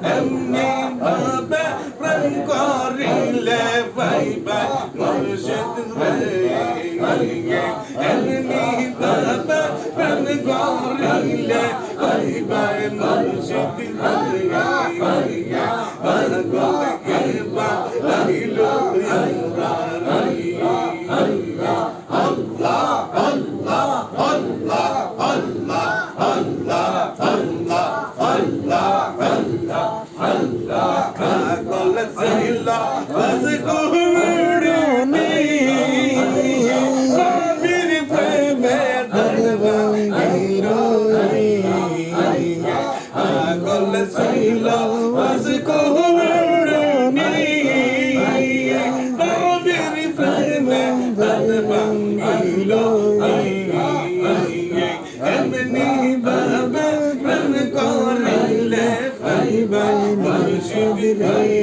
এমনি ভাবে প্রেম করিলে পাইবা মুর্শিদ রে এমনি ভাবে প্রেম করিলে পাইবা মুর্শিদ রে বাগবা লাইলো আল্লাহ আল্লাহ আল্লাহ আল্লাহ আল্লাহ আল্লাহ আল্লাহ আল্লাহ আল্লাহ কাগল সিলা বাস কুড়নি নবীর প্রেমে দরবাইরো কাগল সিলা বাস কুড়নি নবীর প্রেমে দরবাইরো এমনি ভাবে প্রেম করিলে পাইবা মুর্শিদ রে